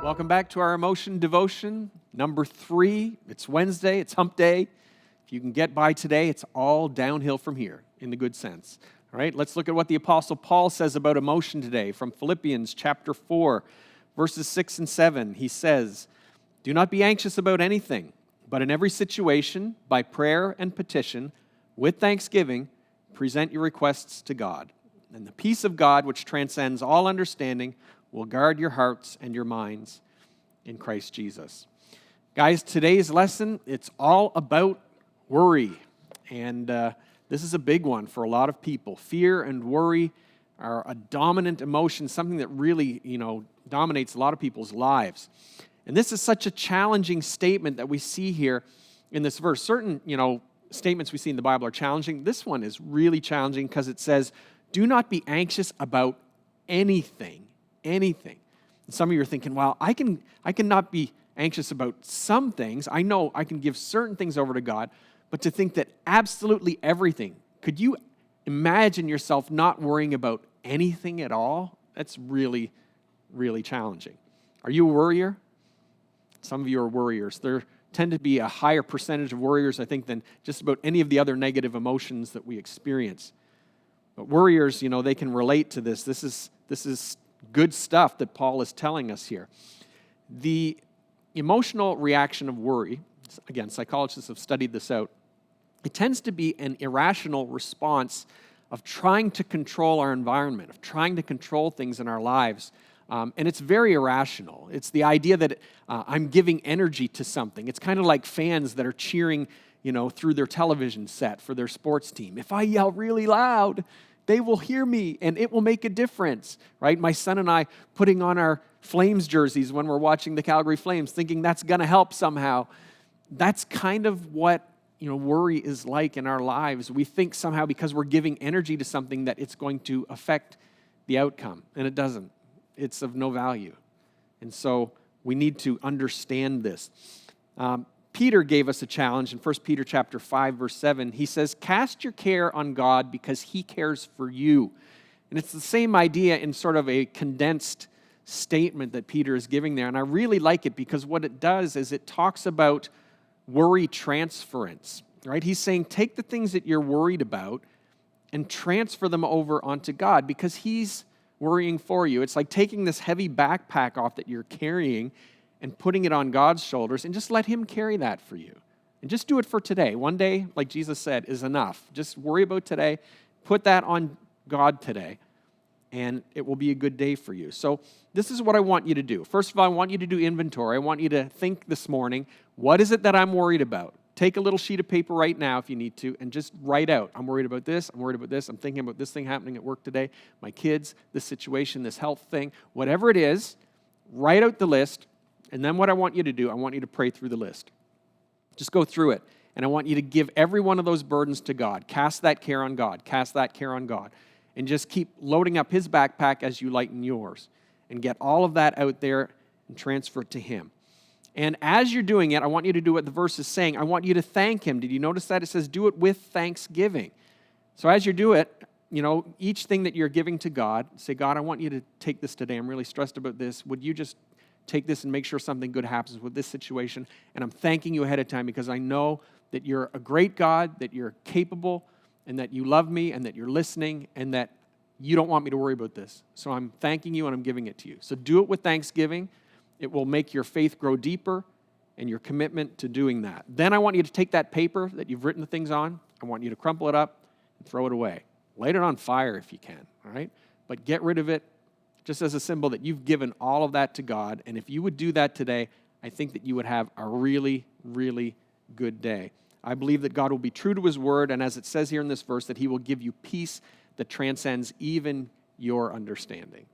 Welcome back to our emotion devotion, number 3. It's Wednesday, it's hump day. If you can get by today, it's all downhill from here, in the good sense. All right, let's look at what the Apostle Paul says about emotion today from Philippians chapter 4, verses 6 and 7. He says, "Do not be anxious about anything, but in every situation, by prayer and petition, with thanksgiving, present your requests to God. And the peace of God, which transcends all understanding, will guard your hearts and your minds in Christ Jesus." Guys, today's lesson, it's all about worry. And this is a big one for a lot of people. Fear and worry are a dominant emotion, something that really, dominates a lot of people's lives. And this is such a challenging statement that we see here in this verse. Certain, statements we see in the Bible are challenging. This one is really challenging because it says, "Do not be anxious about anything." Anything. And some of you are thinking, well, I can not be anxious about some things. I know I can give certain things over to God, but to think that absolutely everything, could you imagine yourself not worrying about anything at all? That's really, really challenging. Are you a worrier? Some of you are worriers. There tend to be a higher percentage of worriers, I think, than just about any of the other negative emotions that we experience. But worriers, they can relate to this. This is good stuff that Paul is telling us here. The emotional reaction of worry, again, psychologists have studied this out, it tends to be an irrational response of trying to control our environment, of trying to control things in our lives. And it's very irrational. It's the idea that I'm giving energy to something. It's kind of like fans that are cheering, through their television set for their sports team. If I yell really loud, they will hear me, and it will make a difference, right? My son and I putting on our Flames jerseys when we're watching the Calgary Flames, thinking that's going to help somehow. That's kind of what, worry is like in our lives. We think somehow because we're giving energy to something that it's going to affect the outcome, and it doesn't. It's of no value. And so we need to understand this. Peter gave us a challenge in 1 Peter chapter 5, verse 7. He says, "Cast your care on God because He cares for you." And it's the same idea in sort of a condensed statement that Peter is giving there. And I really like it because what it does is it talks about worry transference, right? He's saying take the things that you're worried about and transfer them over onto God because He's worrying for you. It's like taking this heavy backpack off that you're carrying and putting it on God's shoulders, and just let Him carry that for you. And just do it for today. One day, like Jesus said, is enough. Just worry about today. Put that on God today, and it will be a good day for you. So this is what I want you to do. First of all, I want you to do inventory. I want you to think this morning, what is it that I'm worried about? Take a little sheet of paper right now if you need to, and just write out, I'm worried about this, I'm worried about this, I'm thinking about this thing happening at work today, my kids, this situation, this health thing, whatever it is, write out the list. And then what I want you to do, I want you to pray through the list. Just go through it. And I want you to give every one of those burdens to God. Cast that care on God. Cast that care on God. And just keep loading up His backpack as you lighten yours. And get all of that out there and transfer it to Him. And as you're doing it, I want you to do what the verse is saying. I want you to thank Him. Did you notice that? It says do it with thanksgiving. So as you do it, each thing that you're giving to God, say, God, I want you to take this today. I'm really stressed about this. Would you just take this and make sure something good happens with this situation? And I'm thanking you ahead of time because I know that you're a great God, that you're capable, and that you love me, and that you're listening, and that you don't want me to worry about this. So I'm thanking you, and I'm giving it to you. So do it with thanksgiving. It will make your faith grow deeper and your commitment to doing that. Then I want you to take that paper that you've written the things on. I want you to crumple it up and throw it away. Light it on fire if you can, all right? But get rid of it just as a symbol that you've given all of that to God. And if you would do that today, I think that you would have a really, really good day. I believe that God will be true to His word, and as it says here in this verse, that He will give you peace that transcends even your understanding.